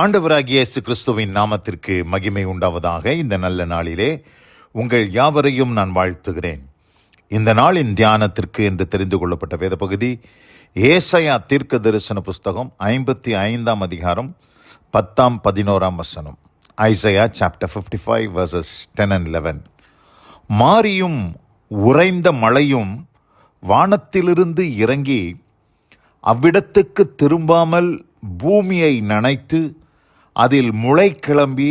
ஆண்டவராகிய இயேசு கிறிஸ்துவின் நாமத்திற்கு மகிமை உண்டாவதாக. இந்த நல்ல நாளிலே உங்கள் யாவரையும் நான் வாழ்த்துகிறேன். இந்த நாளின் தியானத்திற்கு என்று தெரிந்து கொள்ளப்பட்ட வேத பகுதி ஏசாயா தீர்க்க தரிசன புஸ்தகம் 55 அதிகாரம் 10-11 வசனம். Isaiah chapter 55 verses 10 and 11. மாரியும் உறைந்த மழையும் வானத்திலிருந்து இறங்கி அவ்விடத்துக்கு திரும்பாமல் பூமியை நனைத்து அதில் முளை கிளம்பி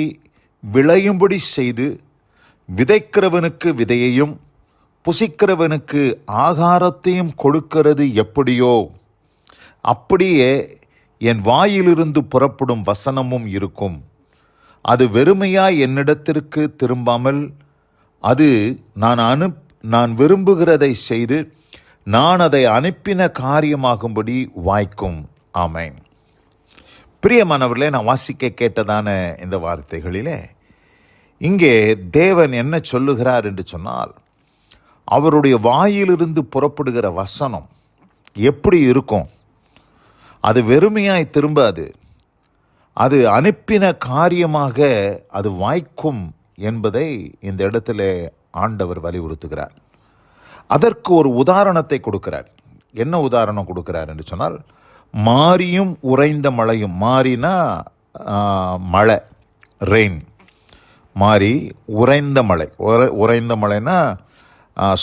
விளையும்படி செய்து விதைக்கிறவனுக்கு விதையையும் புசிக்கிறவனுக்கு ஆகாரத்தையும் கொடுக்கிறது எப்படியோ அப்படியே என் வாயிலிருந்து புறப்படும் வசனமும் இருக்கும். அது வெறுமையாய் என்னிடத்திற்கு திரும்பாமல் அது நான் விரும்புகிறதை செய்து நான் அதை அனுப்பின காரியமாகும்படி வாய்க்கும். ஆமென். பிரியமானவர்களே, நான் வாசிக்க கேட்டதான இந்த வார்த்தைகளிலே இங்கே தேவன் என்ன சொல்லுகிறார் என்று சொன்னால், அவருடைய வாயிலிருந்து புறப்படுகிற வசனம் எப்படி இருக்கும்? அது வெறுமையாய் திரும்பாது, அது அனுப்பின காரியமாக அது வாய்க்கும் என்பதை இந்த இடத்துல ஆண்டவர் வலியுறுத்துகிறார். அதற்கு ஒரு உதாரணத்தை கொடுக்கிறார். என்ன உதாரணம் கொடுக்கிறார் என்று சொன்னால், மாரியும் உறைந்த மழையும். மாரினா மழை, ரெயின். மாரி உறைந்த மழை. உறைந்த மழைனா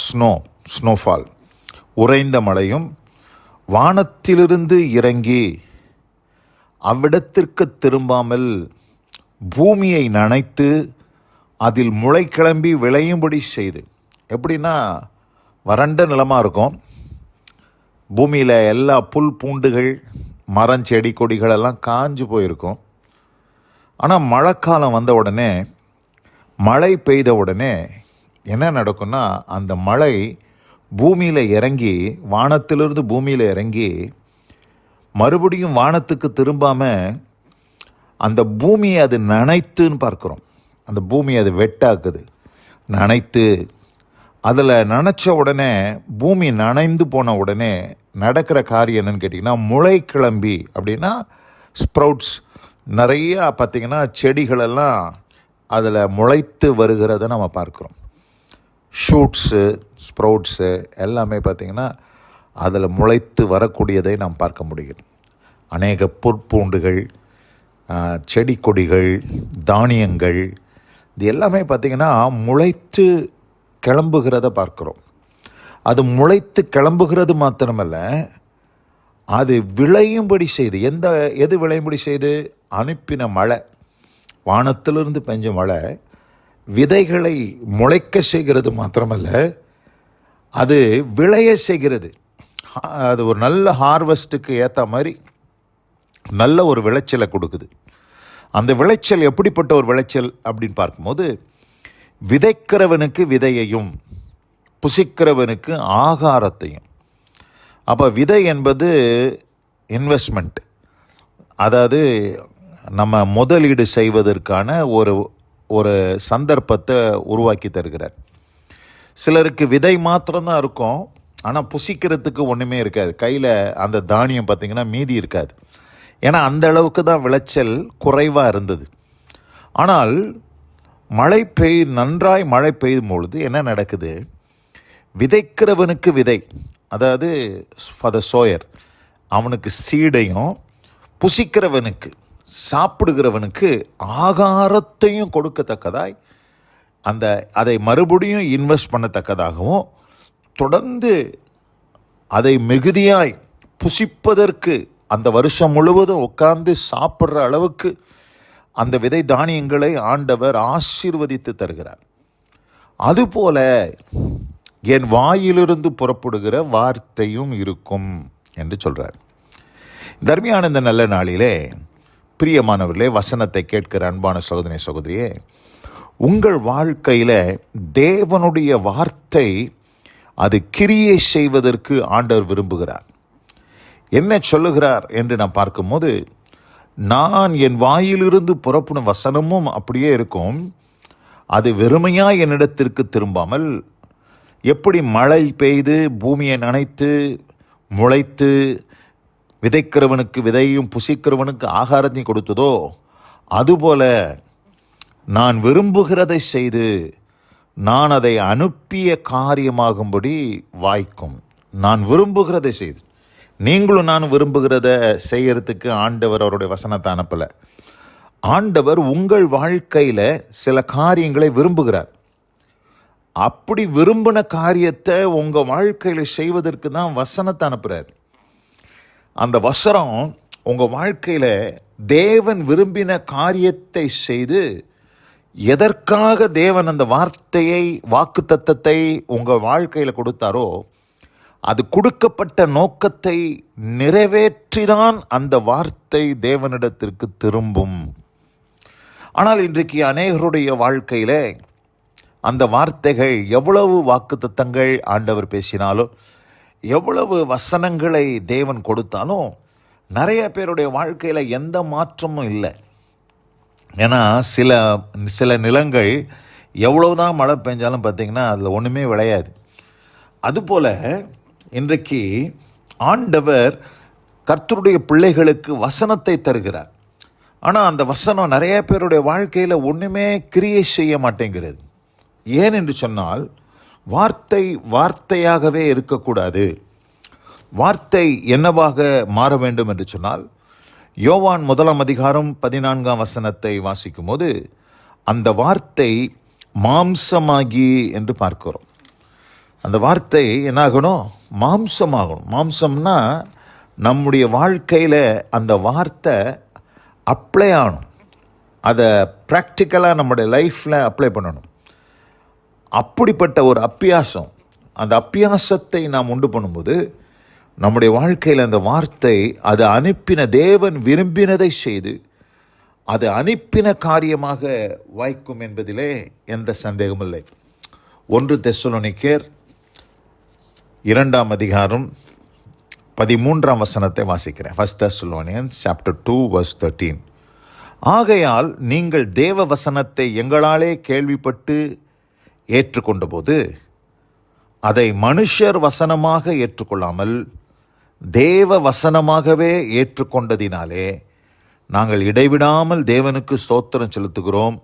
ஸ்னோஃபால். உறைந்த மழையும் வானத்திலிருந்து இறங்கி அவ்விடத்திற்கு திரும்பாமல் பூமியை நனைத்து அதில் முளை கிளம்பி விளையும்படி செய்து. எப்படின்னா, வறண்ட நிலமாக இருக்கும், பூமியில் எல்லா புல் பூண்டுகள் மரம் செடி கொடிகள் எல்லாம் காஞ்சு போயிருக்கும். ஆனால் மழைக்காலம் வந்த உடனே, மழை பெய்த உடனே என்ன நடக்கும்னா, அந்த மழை பூமியில் இறங்கி, வானத்திலிருந்து பூமியில் இறங்கி மறுபடியும் வானத்துக்கு திரும்பாமல் அந்த பூமியை அது நனைத்துன்னு பார்க்குறோம். அந்த பூமியை அது வெட்டாக்குது, நனைத்து. அதில் நனைச்ச உடனே, பூமி நனைந்து போன உடனே நடக்கிற காரியம் என்னன்னு கேட்டிங்கன்னா, முளை கிளம்பி. அப்படின்னா ஸ்ப்ரவுட்ஸ் நிறையா பார்த்திங்கன்னா செடிகளெல்லாம் அதில் முளைத்து வருகிறத நம்ம பார்க்குறோம். ஷூட்ஸு, ஸ்ப்ரவுட்ஸு எல்லாமே பார்த்திங்கன்னா அதில் முளைத்து வரக்கூடியதை நாம் பார்க்க முடியும். அநேக புற்பூண்டுகள், செடி கொடிகள், தானியங்கள், இது எல்லாமே பார்த்திங்கன்னா முளைத்து கிளம்புகிறத பார்க்குறோம். அது முளைத்து கிளம்புகிறது மாத்திரமல்ல, அது விளையும்படி செய்து. எது விளையும்படி செய்து? அனுப்பின மழை, வானத்திலிருந்து பெஞ்ச மழை விதைகளை முளைக்க செய்கிறது மாத்திரமல்ல, அது விளைய செய்கிறது. அது ஒரு நல்ல ஹார்வெஸ்ட்டுக்கு ஏற்ற மாதிரி நல்ல ஒரு விளைச்சலை கொடுக்குது. அந்த விளைச்சல் எப்படிப்பட்ட ஒரு விளைச்சல் அப்படின்னு பார்க்கும்போது, விதைக்கிறவனுக்கு விதையையும் புசிக்கிறவனுக்கு ஆகாரத்தையும். அப்போ விதை என்பது இன்வெஸ்ட்மெண்ட், அதாவது நம்ம முதலீடு செய்வதற்கான ஒரு சந்தர்ப்பத்தை உருவாக்கி தருகிறார். சிலருக்கு விதை மாத்திரம்தான் இருக்கும், ஆனால் புசிக்கிறதுக்கு ஒன்றுமே இருக்காது. கையில் அந்த தானியம் பார்த்திங்கன்னா மீதி இருக்காது. ஏன்னா அந்த அளவுக்கு தான் விளைச்சல் குறைவாக இருந்தது. ஆனால் நன்றாய் மழை பெய்யும் பொழுது என்ன நடக்குது? விதைக்கிறவனுக்கு விதை, அதாவது ஃபார் த சோயர், அவனுக்கு சீடையும், புசிக்கிறவனுக்கு சாப்பிடுகிறவனுக்கு ஆகாரத்தையும் கொடுக்கத்தக்கதாய், அதை மறுபடியும் இன்வெஸ்ட் பண்ணத்தக்கதாகவும், தொடர்ந்து அதை மிகுதியாய் புசிப்பதற்கு அந்த வருஷம் முழுவதும் உட்கார்ந்து சாப்பிட்ற அளவுக்கு அந்த விதை தானியங்களை ஆண்டவர் ஆசீர்வதித்து தருகிறார். அதுபோல என் வாயிலிருந்து புறப்படுகிற வார்த்தையும் இருக்கும் என்று சொல்கிறார். தர்மியான இந்த நல்ல நாளிலே பிரியமானவர்களே, வசனத்தை கேட்கிற அன்பான சகோதரி சகோதரியே, உங்கள் வாழ்க்கையில் தேவனுடைய வார்த்தை அது கிரியை செய்வதற்கு ஆண்டவர் விரும்புகிறார். என்ன சொல்லுகிறார் என்று நான் பார்க்கும்போது, நான் என் வாயிலிருந்து புறப்படும் வசனமும் அப்படியே இருக்கும், அது வெறுமையாக என்னிடத்திற்கு திரும்பாமல், எப்படி மழை பெய்து பூமியை நனைத்து முளைத்து விதைக்கிறவனுக்கு விதையும் புசிக்கிறவனுக்கு ஆகாரத்தையும் கொடுத்ததோ, அதுபோல நான் விரும்புகிறதை செய்து நான் அதை அனுப்பிய காரியமாகும்படி வாய்க்கும். நான் விரும்புகிறதை செய்து, நீங்களும் நான் விரும்புகிறத செய்யறதுக்கு ஆண்டவர் அவருடைய வசனத்தை அனுப்பலை. ஆண்டவர் உங்கள் வாழ்க்கையில் சில காரியங்களை விரும்புகிறார். அப்படி விரும்பின காரியத்தை உங்கள் வாழ்க்கையில் செய்வதற்கு தான் வசனத்தை அனுப்புகிறார். அந்த வசனம் உங்கள் வாழ்க்கையில் தேவன் விரும்பின காரியத்தை செய்து, எதற்காக தேவன் அந்த வார்த்தையை வாக்குத்தத்தத்தை உங்கள் வாழ்க்கையில் கொடுத்தாரோ அது கொடுக்கப்பட்ட நோக்கத்தை நிறைவேற்றிதான் அந்த வார்த்தை தேவனிடத்திற்கு திரும்பும். ஆனால் இன்றைக்கு அநேகருடைய வாழ்க்கையில் அந்த வார்த்தைகள் எவ்வளவு வாக்குத்தத்தங்கள் ஆண்டவர் பேசினாலும், எவ்வளவு வசனங்களை தேவன் கொடுத்தாலும் நிறைய பேருடைய வாழ்க்கையில் எந்த மாற்றமும் இல்லை. ஏன்னா சில நிலங்கள் எவ்வளவுதான் மழை பெஞ்சாலும் பார்த்திங்கன்னா அதில் ஒன்றுமே விளையாது. அதுபோல் இன்றைக்கு ஆண்டவர் கர்த்தருடைய பிள்ளைகளுக்கு வசனத்தை தருகிறார். ஆனால் அந்த வசனம் நிறைய பேருடைய வாழ்க்கையில் ஒன்றுமே கிரியை செய்ய மாட்டேங்கிறது. ஏன் என்று சொன்னால், வார்த்தையாகவே இருக்கக்கூடாது. வார்த்தை என்னவாக மாற வேண்டும் என்று சொன்னால், யோவான் 1:14 வாசிக்கும் போது அந்த வார்த்தை மாம்சமாகி என்று பார்க்கிறோம். அந்த வார்த்தை என்னாகணும்? மாம்சமாகணும். மாம்சம்னா நம்முடைய வாழ்க்கையில் அந்த வார்த்தை அப்ளை ஆகணும். அதை ப்ராக்டிக்கலாக நம்முடைய லைஃப்பில் அப்ளை பண்ணணும். அப்படிப்பட்ட ஒரு அப்பியாசம், அந்த அப்பியாசத்தை நாம் உண்டு பண்ணும்போது நம்முடைய வாழ்க்கையில் அந்த வார்த்தை அது அனுப்பின தேவன் விரும்பினதை செய்து அது அனுப்பின காரியமாக வாய்க்கும் என்பதிலே எந்த சந்தேகமில்லை. 1 தெசலோனிக்கேயர் 2:13 வாசிக்கிறேன். 1 Thessalonians chapter 2 verse 13. ஆகையால் நீங்கள் தேவ வசனத்தை எங்களாலே கேள்விப்பட்டு ஏற்றுக்கொண்ட போது அதை மனுஷர் வசனமாக ஏற்றுக்கொள்ளாமல் தேவ வசனமாகவே ஏற்றுக்கொண்டதினாலே நாங்கள் இடைவிடாமல் தேவனுக்கு ஸ்தோத்திரம் செலுத்துகிறோம்.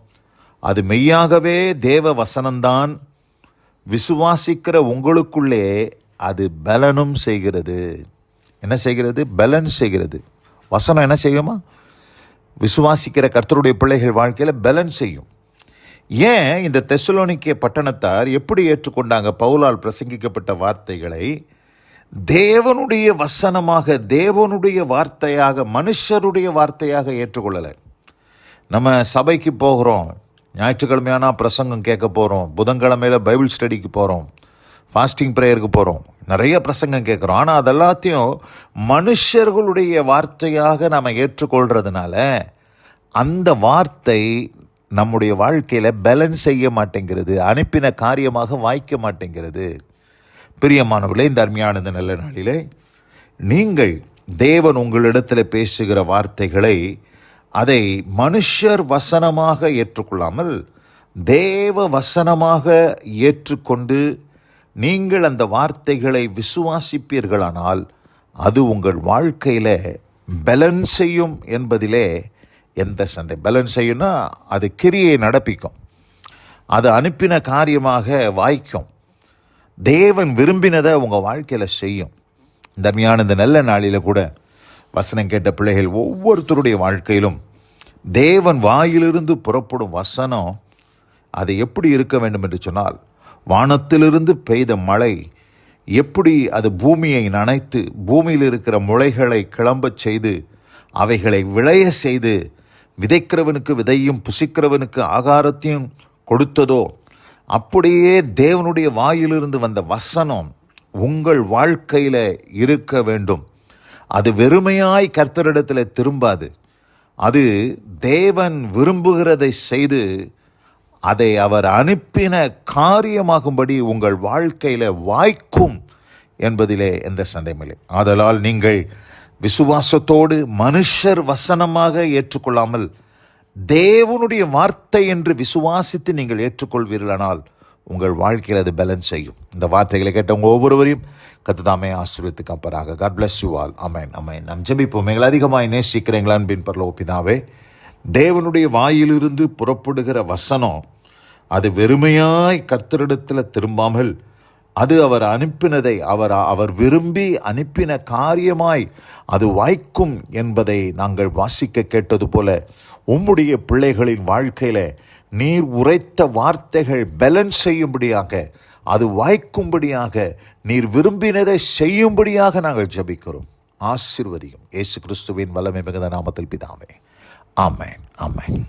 அது மெய்யாகவே தேவ வசனம்தான். விசுவாசிக்கிற உங்களுக்குள்ளே அது பலனும் செய்கிறது. என்ன செய்கிறது? பலன் செய்கிறது. வசனம் என்ன செய்யுமா? விசுவாசிக்கிற கர்த்தருடைய பிள்ளைகள் வாழ்க்கையில் பலன் செய்யும். ஏன் இந்த தெசலோனிக்கே பட்டணத்தார் எப்படி ஏற்றுக்கொண்டாங்க பவுலால் பிரசங்கிக்கப்பட்ட வார்த்தைகளை? தேவனுடைய வசனமாக, தேவனுடைய வார்த்தையாக, மனுஷருடைய வார்த்தையாக ஏற்றுக்கொள்ளலை. நம்ம சபைக்கு போகிறோம், ஞாயிற்றுக்கிழமையானா பிரசங்கம் கேட்க போகிறோம், புதன்கிழமையில் பைபிள் ஸ்டடிக்கு போகிறோம், ஃபாஸ்டிங் ப்ரேயருக்கு போகிறோம், நிறைய பிரசங்கம் கேட்குறோம். ஆனால் அது எல்லாத்தையும் மனுஷர்களுடைய வார்த்தையாக நாம் ஏற்றுக்கொள்கிறதுனால அந்த வார்த்தை நம்முடைய வாழ்க்கையில் பேலன்ஸ் செய்ய மாட்டேங்கிறது, அனுப்பின காரியமாக வாய்க்க மாட்டேங்கிறது. பிரியமானவர்களே, இந்த அருமையான இந்த நல்ல நாளிலே நீங்கள் தேவன் உங்களிடத்தில் பேசுகிற வார்த்தைகளை அதை மனுஷர் வசனமாக ஏற்றுக்கொள்ளாமல் தேவ வசனமாக ஏற்றுக்கொண்டு நீங்கள் அந்த வார்த்தைகளை விசுவாசிப்பீர்களானால் அது உங்கள் வாழ்க்கையில் பலன் செய்யும் என்பதிலே எந்த சந்தை. பலன் செய்யும்னா அது கிரியை நடப்பிக்கும், அது அனுப்பின காரியமாக வாய்க்கும், தேவன் விரும்பினதை உங்கள் வாழ்க்கையில் செய்யும். இந்த அருமையான இந்த நல்ல நாளில் கூட வசனம் கேட்ட பிள்ளைகள் ஒவ்வொருத்தருடைய வாழ்க்கையிலும் தேவன் வாயிலிருந்து புறப்படும் வசனம் அது எப்படி இருக்க வேண்டும் என்று சொன்னால், வானத்திலிருந்து பெய்த மழை எப்படி அது பூமியை நனைத்து பூமியில் இருக்கிற முளைகளை கிளம்பச் செய்து அவைகளை விளைய செய்து விதைக்கிறவனுக்கு விதையும் புசிக்கிறவனுக்கு ஆகாரத்தையும் கொடுத்ததோ, அப்படியே தேவனுடைய வாயிலிருந்து வந்த வசனம் உங்கள் வாழ்க்கையில் இருக்க வேண்டும். அது வெறுமையாய் கர்த்தரிடத்தில் திரும்பாது. அது தேவன் விரும்புகிறதை செய்து அதை அவர் அனுப்பின காரியமாகும்படி உங்கள் வாழ்க்கையில் வாய்க்கும் என்பதிலே எந்த சந்தேகமில்லை. ஆதலால் நீங்கள் விசுவாசத்தோடு மனுஷர் வசனமாக ஏற்றுக்கொள்ளாமல் தேவனுடைய வார்த்தை என்று விசுவாசித்து நீங்கள் ஏற்றுக்கொள்வீர்களானால் உங்கள் வாழ்க்கையில் அது பேலன்ஸ் செய்யும். இந்த வார்த்தைகளை கேட்டவங்க ஒவ்வொருவரையும் கர்த்தர் ஆசீர்வதித்து காப்பாராக. God bless you all. ஆமென், ஆமென். நாம் ஜெபிப்போம். எங்களை அதிகமாக நேசிக்கிறீங்களா அன்பின் பரலோக பிதாவே, தேவனுடைய வாயிலிருந்து புறப்படுகிற வசனம் அது வெறுமையாய் கர்த்தரிடத்தில் திரும்பாமல் அது அவர் அனுப்பினதை அவர் விரும்பி அனுப்பின காரியமாய் அது வாய்க்கும் என்பதை நாங்கள் வாசிக்க கேட்டது போல உம்முடைய பிள்ளைகளின் வாழ்க்கையில் நீர் உரைத்த வார்த்தைகள் பேலன்ஸ் செய்யும்படியாக, அது வாய்க்கும்படியாக, நீர் விரும்பினதை செய்யும்படியாக நாங்கள் ஜெபிக்கிறோம். ஆசீர்வதியும். இயேசு கிறிஸ்துவின் வல்லமை மிகுந்த நாமத்தில் பிதாவே. ஆமென், ஆமென்.